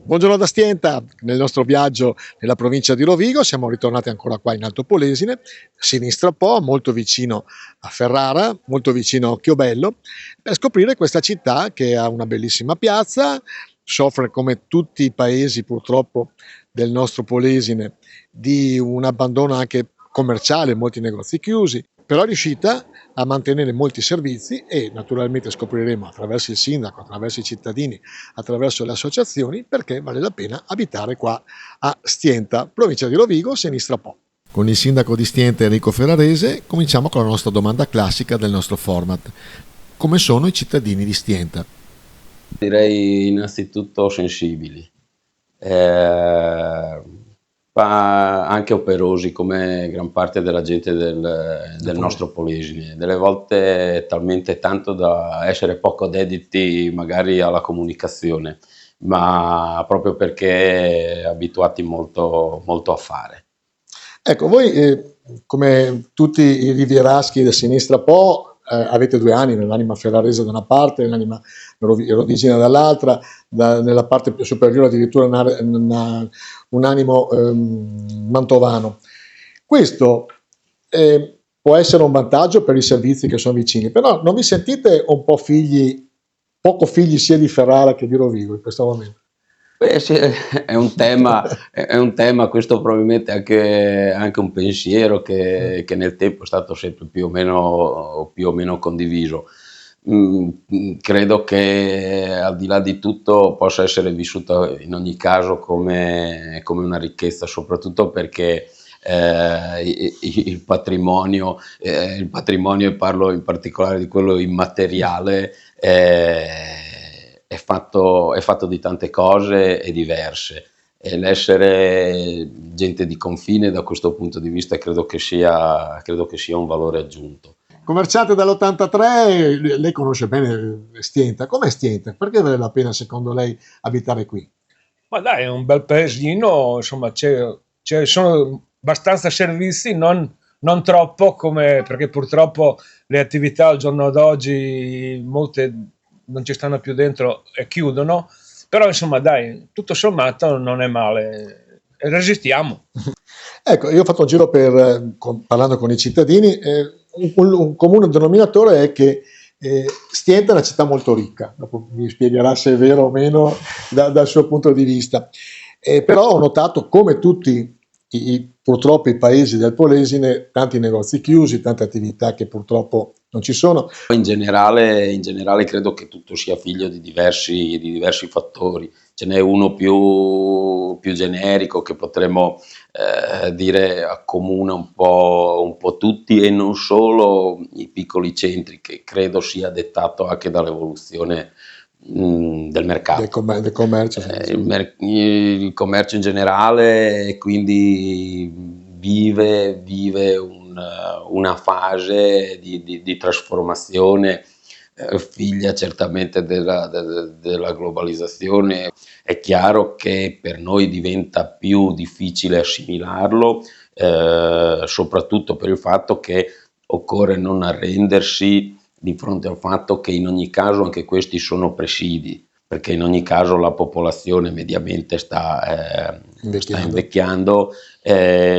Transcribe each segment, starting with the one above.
Buongiorno da Stienta, nel nostro viaggio nella provincia di Rovigo siamo ritornati ancora qua in Alto Polesine, a sinistra Po, molto vicino a Ferrara, molto vicino a Occhiobello, per scoprire questa città che ha una bellissima piazza, soffre come tutti i paesi purtroppo del nostro Polesine di un abbandono anche commerciale, molti negozi chiusi, però è riuscita a mantenere molti servizi e naturalmente scopriremo attraverso il sindaco, attraverso i cittadini, attraverso le associazioni perché vale la pena abitare qua a Stienta, provincia di Rovigo, sinistra Po. Con il sindaco di Stienta Enrico Ferrarese cominciamo con la nostra domanda classica del nostro format. Come sono i cittadini di Stienta? Direi innanzitutto sensibili, eh, ma anche operosi come gran parte della gente del nostro Polesine. Delle volte talmente tanto da essere poco dediti magari alla comunicazione, ma proprio perché abituati molto, molto a fare. Ecco, voi come tutti i rivieraschi da sinistra Po avete due anime, l'anima ferrarese da una parte e l'anima rovigina dall'altra, nella parte più superiore addirittura un animo mantovano. Questo può essere un vantaggio per i servizi che sono vicini, però non vi sentite un po' poco figli sia di Ferrara che di Rovigo in questo momento? Beh, sì, è un tema, questo probabilmente anche un pensiero che nel tempo è stato sempre più o meno condiviso. Credo che al di là di tutto possa essere vissuta in ogni caso come una ricchezza, soprattutto perché il patrimonio, e parlo in particolare di quello immateriale, è fatto di tante cose e diverse. E l'essere gente di confine da questo punto di vista credo che sia un valore aggiunto. Commerciante dall'83, lei conosce bene Stienta. Com'è Stienta? Perché vale la pena, secondo lei, abitare qui? Ma dai, è un bel paesino, insomma, sono abbastanza servizi, non troppo, perché purtroppo le attività al giorno d'oggi, molte non ci stanno più dentro e chiudono, però insomma dai, tutto sommato non è male, e resistiamo. Ecco, io ho fatto un giro parlando con i cittadini, un comune denominatore è che Stienta è una città molto ricca, dopo mi spiegherà se è vero o meno dal suo punto di vista. Però ho notato come tutti purtroppo i paesi del Polesine, tanti negozi chiusi, tante attività che purtroppo non ci sono. In generale credo che tutto sia figlio di diversi fattori. Ce n'è uno più generico che potremmo dire accomuna un po' tutti e non solo i piccoli centri, che credo sia dettato anche dall'evoluzione del mercato. Del commercio. Il commercio in generale, e quindi vive una fase di trasformazione, figlia certamente della globalizzazione. È chiaro che per noi diventa più difficile assimilarlo, soprattutto per il fatto che occorre non arrendersi di fronte al fatto che in ogni caso anche questi sono presidi, perché in ogni caso la popolazione mediamente sta invecchiando,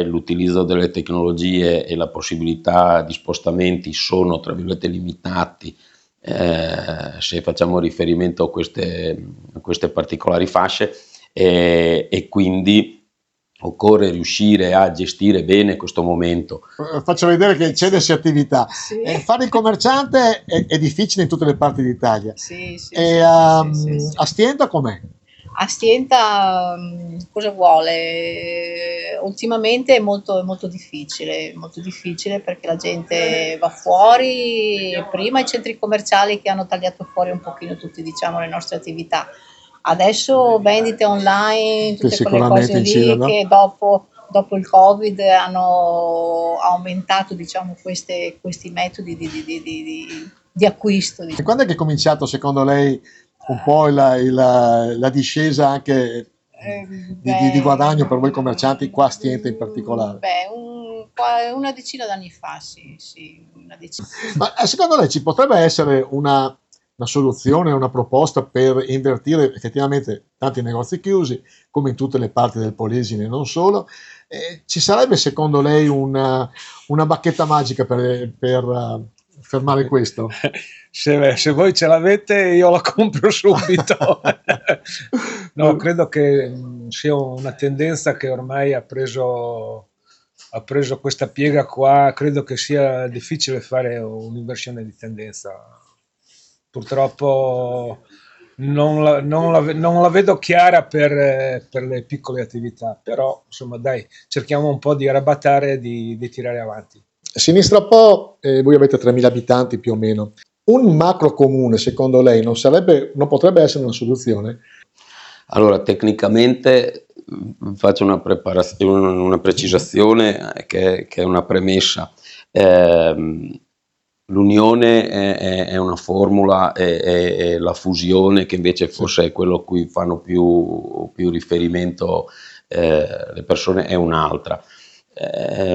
l'utilizzo delle tecnologie e la possibilità di spostamenti sono tra virgolette limitati, se facciamo riferimento a queste particolari fasce, e quindi occorre riuscire a gestire bene questo momento. Faccio vedere che c'è delle attività. Sì. Fare il commerciante è difficile in tutte le parti d'Italia. Sì, sì, E sì, a sì, sì, sì. Stienta com'è? A Stienta cosa vuole? Ultimamente è molto difficile perché la gente va fuori, prima i centri commerciali che hanno tagliato fuori un pochino tutte, diciamo, le nostre attività. Adesso vendite online, Che tutte quelle sicuramente cose lì incidono. che dopo il Covid hanno aumentato, diciamo, questi metodi di acquisto. E quando è che è cominciato, secondo lei, un po' la discesa anche di guadagno per voi commercianti qua a Stienta in particolare? Una decina d'anni fa, sì, una decina. Ma secondo lei ci potrebbe essere una una soluzione, una proposta per invertire effettivamente tanti negozi chiusi, come in tutte le parti del Polesine e non solo. Ci sarebbe secondo lei una bacchetta magica per fermare questo? Se voi ce l'avete io la compro subito. No, credo che sia una tendenza che ormai ha preso questa piega qua. Credo che sia difficile fare un'inversione di tendenza. Purtroppo non la vedo chiara per le piccole attività, però insomma dai, cerchiamo un po' di arrabattare e di tirare avanti. Sinistra Po, voi avete 3.000 abitanti più o meno. Un macro comune, secondo lei, non potrebbe essere una soluzione? Allora, tecnicamente faccio una precisazione che è una premessa. L'unione è una formula e la fusione, che invece forse è quello a cui fanno più riferimento le persone, è un'altra.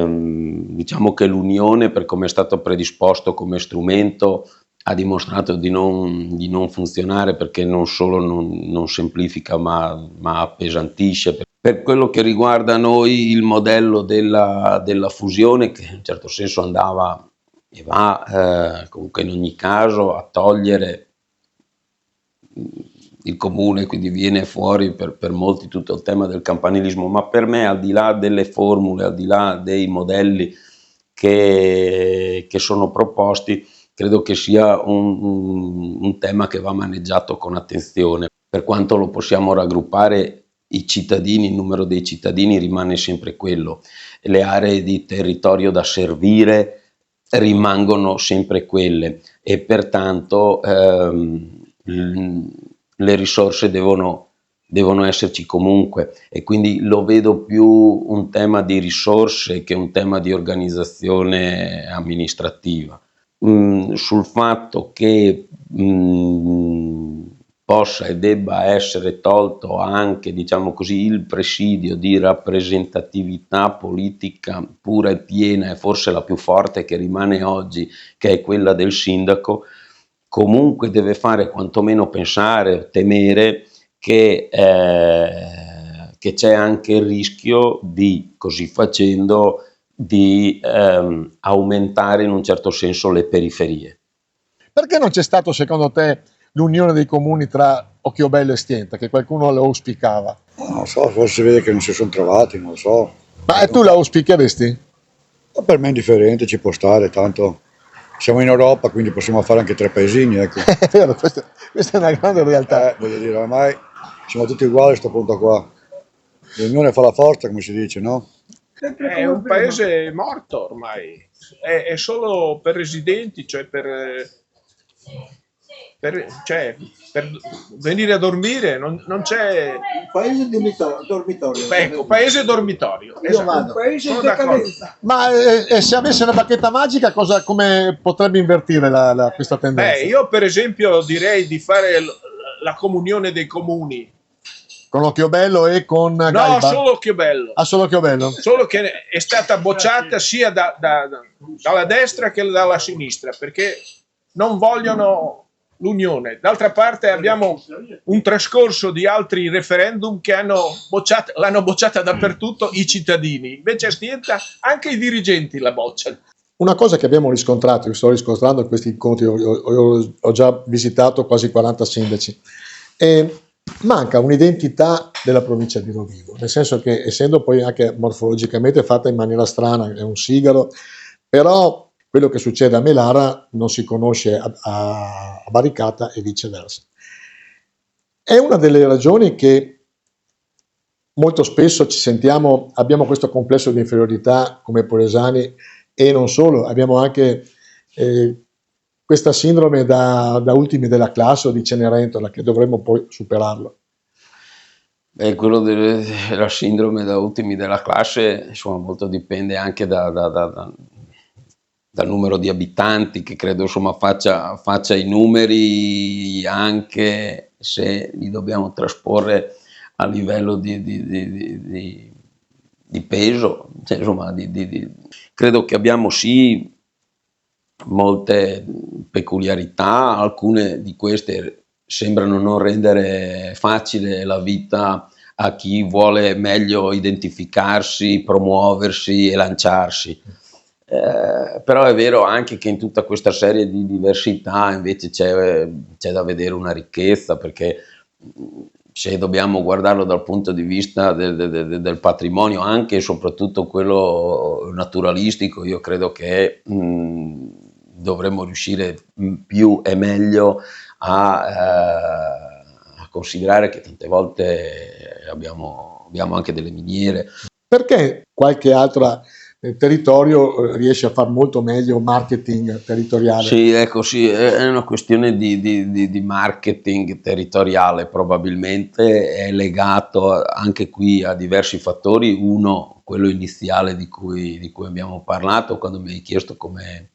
Diciamo che l'unione, per come è stato predisposto come strumento, ha dimostrato di non funzionare, perché non solo non semplifica ma appesantisce. Per quello che riguarda noi, il modello della fusione, che in un certo senso andava e va comunque in ogni caso a togliere il comune, quindi viene fuori per molti tutto il tema del campanilismo, ma per me, al di là delle formule, al di là dei modelli che sono proposti, credo che sia un tema che va maneggiato con attenzione. Per quanto lo possiamo raggruppare, i cittadini, il numero dei cittadini rimane sempre quello, le aree di territorio da servire rimangono sempre quelle, e pertanto le risorse devono esserci comunque, e quindi lo vedo più un tema di risorse che un tema di organizzazione amministrativa. Sul fatto che possa e debba essere tolto anche, diciamo così, il presidio di rappresentatività politica pura e piena, e forse la più forte che rimane oggi, che è quella del sindaco, comunque deve fare quantomeno pensare, temere che c'è anche il rischio di, così facendo, di aumentare in un certo senso le periferie. Perché non c'è stato, secondo te, l'unione dei comuni tra Occhiobello e Stienta, che qualcuno lo auspicava? Non lo so, forse si vede che non si sono trovati, non lo so. Ma tu la auspicheresti? Ma per me è indifferente, ci può stare, tanto siamo in Europa, quindi possiamo fare anche 3 paesini, ecco. È vero, questa è una grande realtà. Voglio dire, ormai siamo tutti uguali a questo punto qua. L'unione fa la forza, come si dice, no? È un paese morto ormai, è solo per residenti, cioè per venire a dormire, non c'è. Un paese dormitorio. Ecco, paese dormitorio. Esatto. Paese Sono in d'accordo. decadenza. Ma se avesse una bacchetta magica, come potrebbe invertire questa tendenza? Io per esempio direi di fare la comunione dei comuni. Con Occhiobello e con Gaiba? No, solo Occhiobello. Ah, solo Occhiobello? Solo che è stata bocciata sia dalla destra che dalla sinistra, perché non vogliono l'unione. D'altra parte abbiamo un trascorso di altri referendum che l'hanno bocciata dappertutto i cittadini. Invece a Stienta anche i dirigenti la bocciano. Una cosa che abbiamo riscontrato, che sto riscontrando in questi incontri, ho già visitato quasi 40 sindaci, manca un'identità della provincia di Rovigo, nel senso che, essendo poi anche morfologicamente fatta in maniera strana, è un sigaro, però quello che succede a Melara non si conosce a Baricata e viceversa. È una delle ragioni che molto spesso ci sentiamo, abbiamo questo complesso di inferiorità come polesani, e non solo, abbiamo anche questa sindrome da ultimi della classe o di Cenerentola, che dovremmo poi superarlo. Quello della sindrome da ultimi della classe, insomma, molto dipende anche dal numero di abitanti, che credo, insomma, faccia i numeri, anche se li dobbiamo trasporre a livello di peso, cioè, insomma, credo che abbiamo sì molte peculiarità, alcune di queste sembrano non rendere facile la vita a chi vuole meglio identificarsi, promuoversi e lanciarsi. Però è vero anche che in tutta questa serie di diversità invece c'è da vedere una ricchezza, perché se dobbiamo guardarlo dal punto di vista del patrimonio, anche e soprattutto quello naturalistico, io credo che dovremmo riuscire più e meglio a considerare che tante volte abbiamo anche delle miniere. Perché qualche altro territorio riesce a far molto meglio marketing territoriale? Sì, ecco, sì, è una questione di marketing territoriale, probabilmente è legato anche qui a diversi fattori. Uno, quello iniziale di cui abbiamo parlato, quando mi hai chiesto come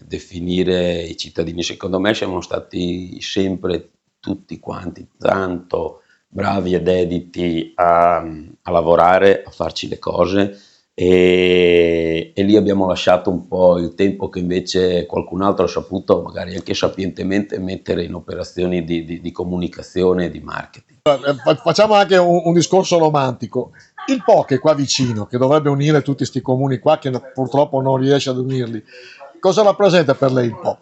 definire i cittadini. Secondo me siamo stati sempre tutti quanti tanto bravi e dediti a lavorare, a farci le cose, e lì abbiamo lasciato un po' il tempo che invece qualcun altro ha saputo, magari anche sapientemente, mettere in operazioni di comunicazione e di marketing. Facciamo anche un discorso romantico. Il Po, che è qua vicino, che dovrebbe unire tutti questi comuni qua, che purtroppo non riesce ad unirli, cosa rappresenta per lei il Po?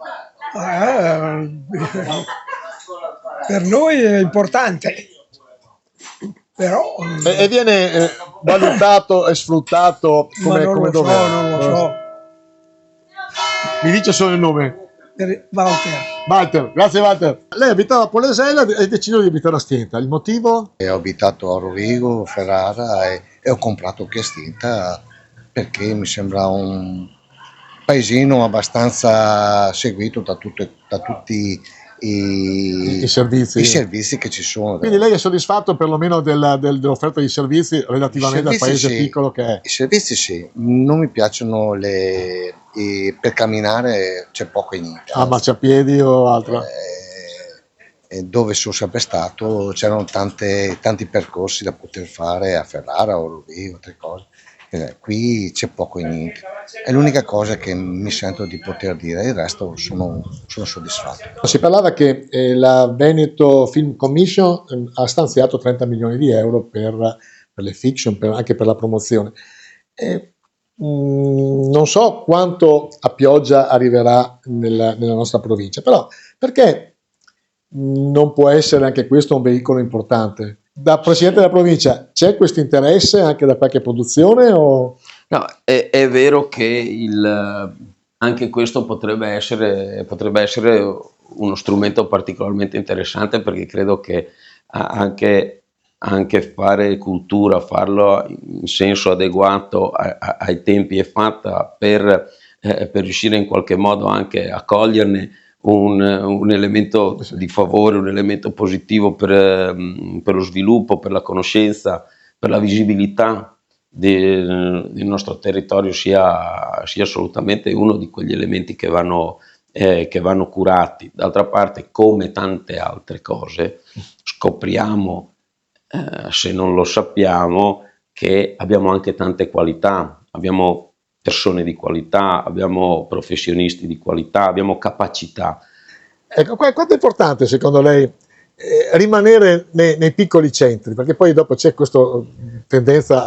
Per noi è importante, però E viene valutato e sfruttato come dovrebbe? Non lo so. Mi dice solo il nome? Walter. Grazie Walter. Lei abitava a Polesella e ha deciso di abitare a Stienta. Il motivo? Ho abitato a Rovigo, Ferrara e ho comprato qui a Stienta perché mi sembra un paesino abbastanza seguito da tutti i servizi che ci sono. Quindi lei è soddisfatto perlomeno dell'offerta di servizi relativamente al paese piccolo che è? I servizi sì, non mi piacciono per camminare c'è poco e niente. A marciapiedi o altro? Dove sono sempre stato c'erano tanti percorsi da poter fare a Ferrara o Rovigo, altre cose. Qui c'è poco e niente, è l'unica cosa che mi sento di poter dire, il resto sono soddisfatto. Si parlava che la Veneto Film Commission ha stanziato 30 milioni di euro per le fiction, anche per la promozione. Non so quanto a pioggia arriverà nella nostra provincia, però perché non può essere anche questo un veicolo importante? Da Presidente della provincia c'è questo interesse anche da qualche produzione? O? No, è vero che anche questo potrebbe essere uno strumento particolarmente interessante, perché credo che anche fare cultura, farlo in senso adeguato ai tempi è fatta per riuscire in qualche modo anche a coglierne un elemento di favore, un elemento positivo per lo sviluppo, per la conoscenza, per la visibilità del nostro territorio, sia assolutamente uno di quegli elementi che vanno curati. D'altra parte, come tante altre cose, scopriamo, se non lo sappiamo, che abbiamo anche tante qualità, abbiamo persone di qualità, abbiamo professionisti di qualità, abbiamo capacità. Ecco, quanto è importante secondo lei rimanere nei piccoli centri? Perché poi dopo c'è questa tendenza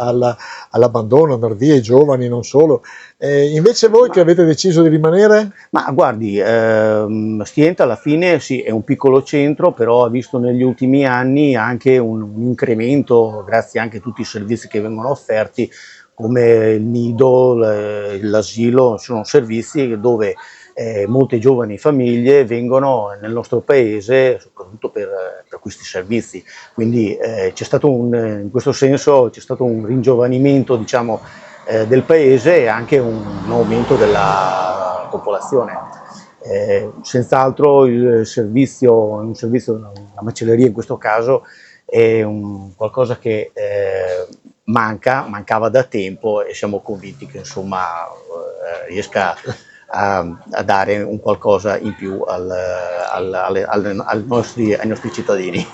all'abbandono, andare via i giovani, non solo. Invece voi che avete deciso di rimanere? Ma guardi, Stienta alla fine sì, è un piccolo centro, però ha visto negli ultimi anni anche un incremento, grazie anche a tutti i servizi che vengono offerti, come il nido, l'asilo. Sono servizi dove molte giovani famiglie vengono nel nostro paese soprattutto per questi servizi, quindi c'è stato in questo senso c'è stato un ringiovanimento, diciamo, del paese, e anche un aumento della popolazione. Senz'altro il servizio, la macelleria in questo caso, è qualcosa che mancava da tempo, e siamo convinti che insomma riesca a dare un qualcosa in più ai nostri cittadini.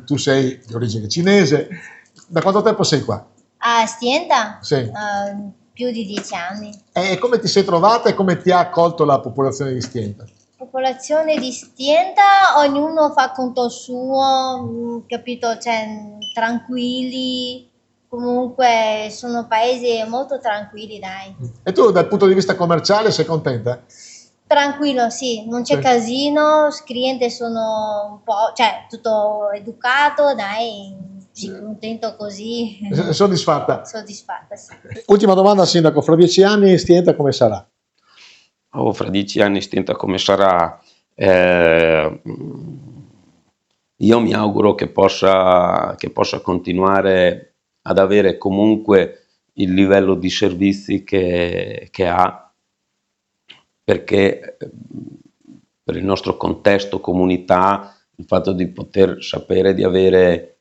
Tu sei di origine cinese, da quanto tempo sei qua? A Stienta? Sì. più di 10 anni. E come ti sei trovata e come ti ha accolto la popolazione di Stienta? Popolazione di Stienta, ognuno fa conto suo, capito? Cioè, tranquilli, comunque sono paesi molto tranquilli, dai. E tu dal punto di vista commerciale sei contenta? Tranquillo, sì, non c'è Sì. casino, i clienti sono un po', cioè, tutto educato, dai, sì, contento così. Soddisfatta? Soddisfatta, sì. Ultima domanda, Sindaco, fra 10 anni Stienta come sarà? Fra 10 anni Stienta come sarà? Io mi auguro che possa continuare ad avere comunque il livello di servizi che ha, perché per il nostro contesto, comunità, il fatto di poter sapere di avere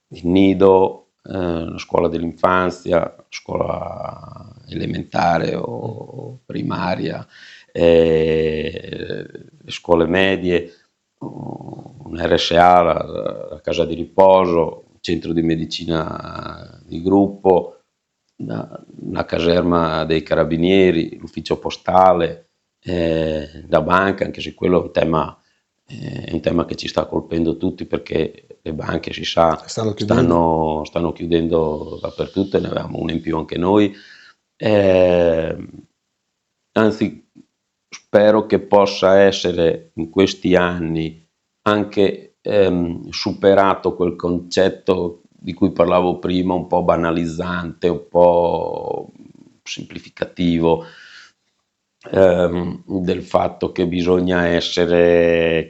il nido, la scuola dell'infanzia, scuola elementare o primaria, le scuole medie, un RSA, la casa di riposo, un centro di medicina di gruppo, una caserma dei carabinieri, l'ufficio postale, la banca, anche se quello è un tema che ci sta colpendo tutti, perché le banche, si sa, stanno chiudendo dappertutto, e ne avevamo una in più anche noi. Anzi, spero che possa essere in questi anni anche superato quel concetto di cui parlavo prima, un po' banalizzante, un po' semplificativo, del fatto che bisogna essere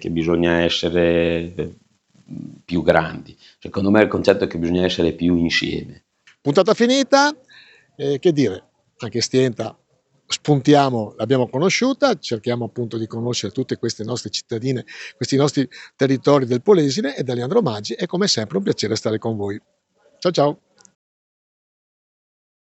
più grandi. Secondo me il concetto è che bisogna essere più insieme. Puntata finita, che dire, anche Stienta spuntiamo, l'abbiamo conosciuta, cerchiamo appunto di conoscere tutte queste nostre cittadine, questi nostri territori del Polesine, e da Leandro Maggi è come sempre un piacere stare con voi. Ciao ciao!